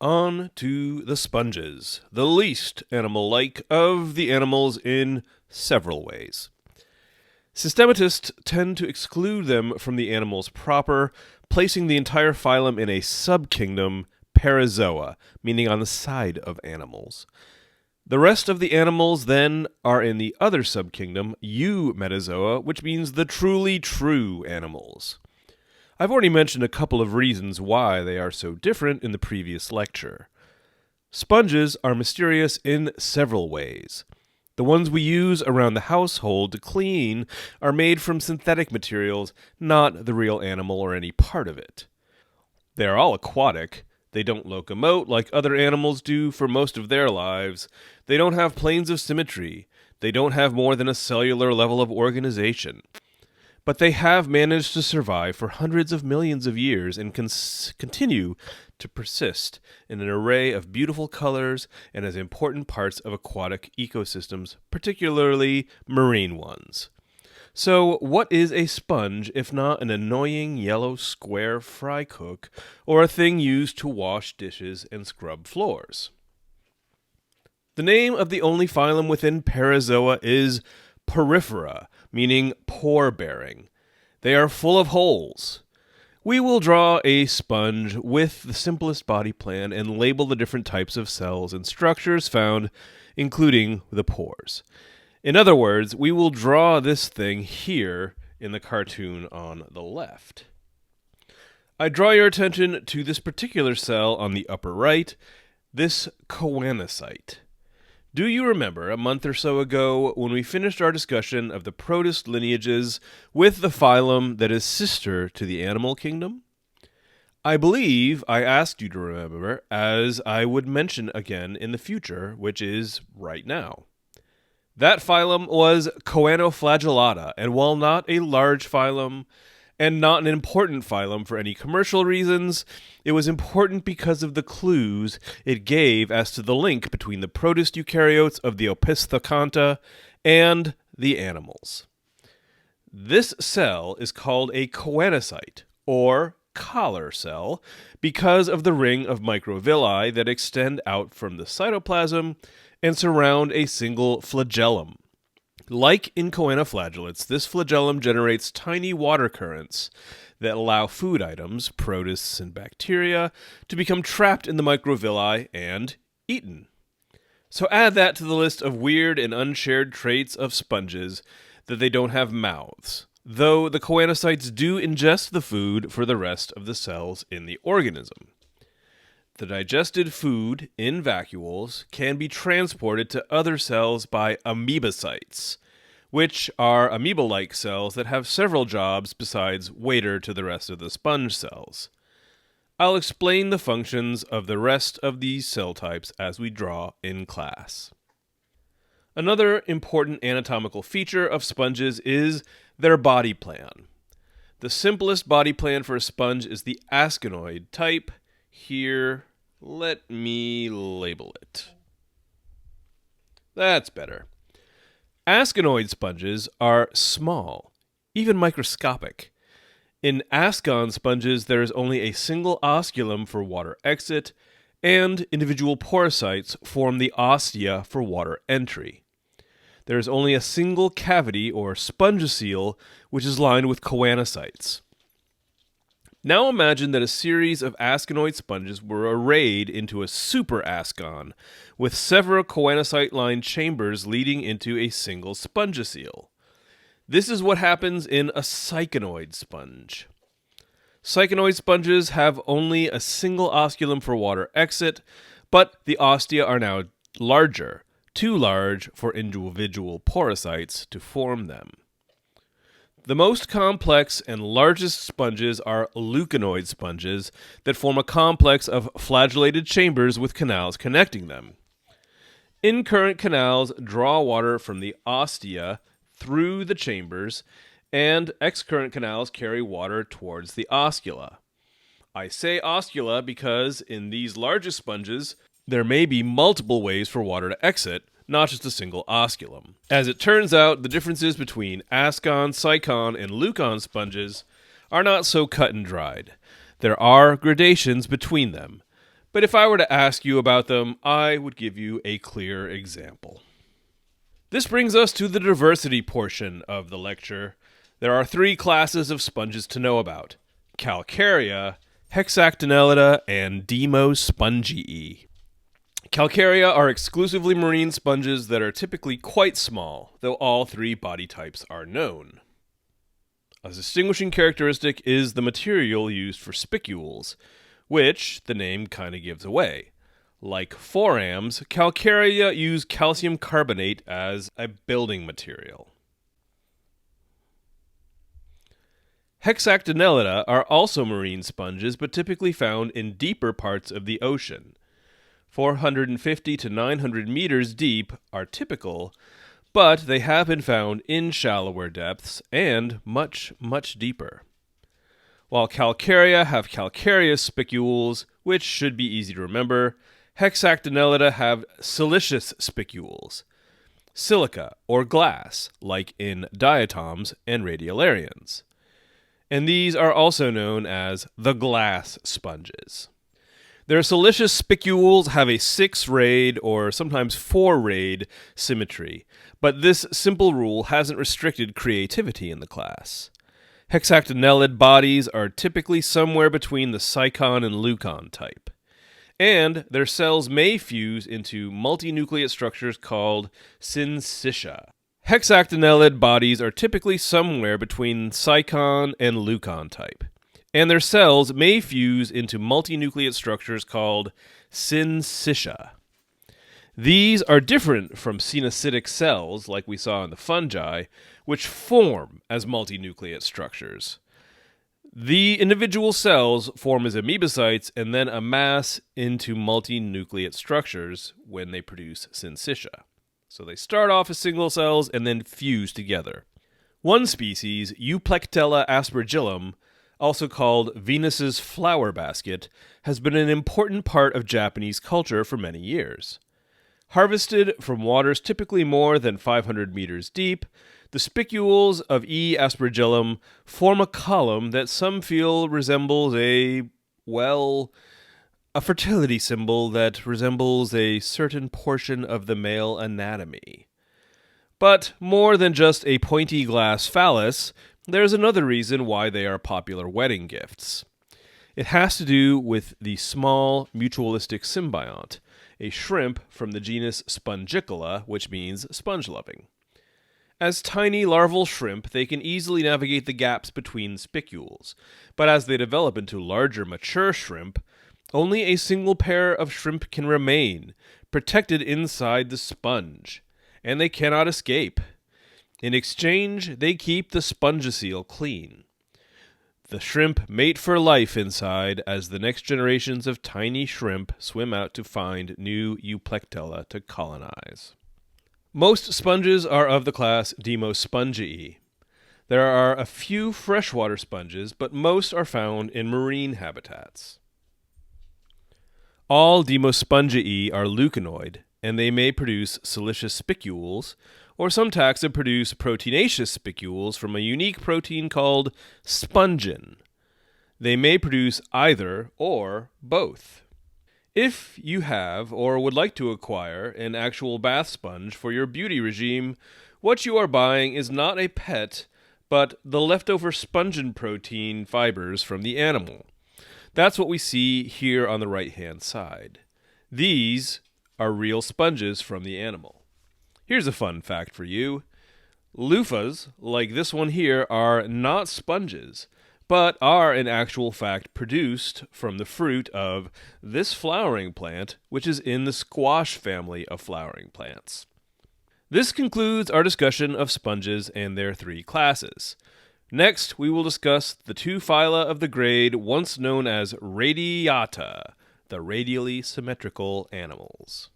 On to the sponges, the least animal-like of the animals in several ways. Systematists tend to exclude them from the animals proper, placing the entire phylum in a subkingdom, Parazoa, meaning on the side of animals. The rest of the animals, then, are in the other subkingdom, Eumetazoa, which means the truly true animals. I've already mentioned a couple of reasons why they are so different in the previous lecture. Sponges are mysterious in several ways. The ones we use around the household to clean are made from synthetic materials, not the real animal or any part of it. They are all aquatic. They don't locomote like other animals do for most of their lives. They don't have planes of symmetry. They don't have more than a cellular level of organization. But they have managed to survive for hundreds of millions of years and continue to persist in an array of beautiful colors and as important parts of aquatic ecosystems, particularly marine ones. So, what is a sponge if not an annoying yellow square fry cook or a thing used to wash dishes and scrub floors? The name of the only phylum within Parazoa is Porifera, meaning pore-bearing. They are full of holes. We will draw a sponge with the simplest body plan and label the different types of cells and structures found, including the pores. In other words, we will draw this thing here in the cartoon on the left. I draw your attention to this particular cell on the upper right, this choanocyte. Do you remember a month or so ago when we finished our discussion of the protist lineages with the phylum that is sister to the animal kingdom? I believe I asked you to remember, as I would mention again in the future, which is right now. That phylum was Choanoflagellata, and while not a large phylum, and not an important phylum for any commercial reasons, it was important because of the clues it gave as to the link between the protist eukaryotes of the Opisthokonta and the animals. This cell is called a choanocyte, or collar cell, because of the ring of microvilli that extend out from the cytoplasm and surround a single flagellum. Like in choanoflagellates, this flagellum generates tiny water currents that allow food items, protists and bacteria, to become trapped in the microvilli and eaten. So add that to the list of weird and unshared traits of sponges that they don't have mouths, though the choanocytes do ingest the food for the rest of the cells in the organism. The digested food in vacuoles can be transported to other cells by amoebocytes, which are amoeba-like cells that have several jobs besides waiter to the rest of the sponge cells. I'll explain the functions of the rest of these cell types as we draw in class. Another important anatomical feature of sponges is their body plan. The simplest body plan for a sponge is the asconoid type. Here, let me label it. That's better. Asconoid sponges are small, even microscopic. In Ascon sponges, there is only a single osculum for water exit, and individual porocytes form the ostia for water entry. There is only a single cavity, or spongicele, which is lined with choanocytes. Now imagine that a series of asconoid sponges were arrayed into a super ascon, with several choanocyte-lined chambers leading into a single spongicele. This is what happens in a syconoid sponge. Syconoid sponges have only a single osculum for water exit, but the ostia are now larger, too large for individual porocytes to form them. The most complex and largest sponges are leuconoid sponges that form a complex of flagellated chambers with canals connecting them. Incurrent canals draw water from the ostia through the chambers, and excurrent canals carry water towards the oscula. I say oscula because in these largest sponges, there may be multiple ways for water to exit, not just a single osculum. As it turns out, the differences between Ascon, sycon, and leucon sponges are not so cut and dried. There are gradations between them, but if I were to ask you about them, I would give you a clear example. This brings us to the diversity portion of the lecture. There are 3 classes of sponges to know about: Calcarea, Hexactinellida, and Demospongiae. Calcarea are exclusively marine sponges that are typically quite small, though all 3 body types are known. A distinguishing characteristic is the material used for spicules, which the name kind of gives away. Like forams, Calcarea use calcium carbonate as a building material. Hexactinellida are also marine sponges, but typically found in deeper parts of the ocean. 450 to 900 meters deep are typical, but they have been found in shallower depths and much, much deeper. While Calcarea have calcareous spicules, which should be easy to remember, Hexactinellida have siliceous spicules, silica or glass, like in diatoms and radiolarians. And these are also known as the glass sponges. Their siliceous spicules have a 6-rayed or sometimes 4-rayed symmetry, but this simple rule hasn't restricted creativity in the class. Hexactinellid bodies are typically somewhere between the sycon and leucon type, and their cells may fuse into multinucleate structures called syncytia. Hexactinellid bodies are typically somewhere between sycon and leucon type, and their cells may fuse into multinucleate structures called syncytia. These are different from cenocytic cells, like we saw in the fungi, which form as multinucleate structures. The individual cells form as amoebocytes and then amass into multinucleate structures when they produce syncytia. So they start off as single cells and then fuse together. One species, Euplectella aspergillum, also called Venus's flower basket, has been an important part of Japanese culture for many years. Harvested from waters typically more than 500 meters deep, the spicules of E. aspergillum form a column that some feel resembles a fertility symbol that resembles a certain portion of the male anatomy. But more than just a pointy glass phallus, there's another reason why they are popular wedding gifts. It has to do with the small mutualistic symbiont, a shrimp from the genus Spongicola, which means sponge-loving. As tiny larval shrimp, they can easily navigate the gaps between spicules, but as they develop into larger, mature shrimp, only a single pair of shrimp can remain, protected inside the sponge, and they cannot escape. In exchange, they keep the spongiceal clean. The shrimp mate for life inside as the next generations of tiny shrimp swim out to find new Euplectella to colonize. Most sponges are of the class Demospongiae. There are a few freshwater sponges, but most are found in marine habitats. All Demospongiae are leuconoid, and they may produce siliceous spicules, or some taxa produce proteinaceous spicules from a unique protein called spongin. They may produce either or both. If you have or would like to acquire an actual bath sponge for your beauty regime, what you are buying is not a pet, but the leftover spongin protein fibers from the animal. That's what we see here on the right-hand side. These are real sponges from the animal. Here's a fun fact for you. Loofahs, like this one here, are not sponges, but are in actual fact produced from the fruit of this flowering plant, which is in the squash family of flowering plants. This concludes our discussion of sponges and their 3 classes. Next, we will discuss the 2 phyla of the grade once known as Radiata, the radially symmetrical animals.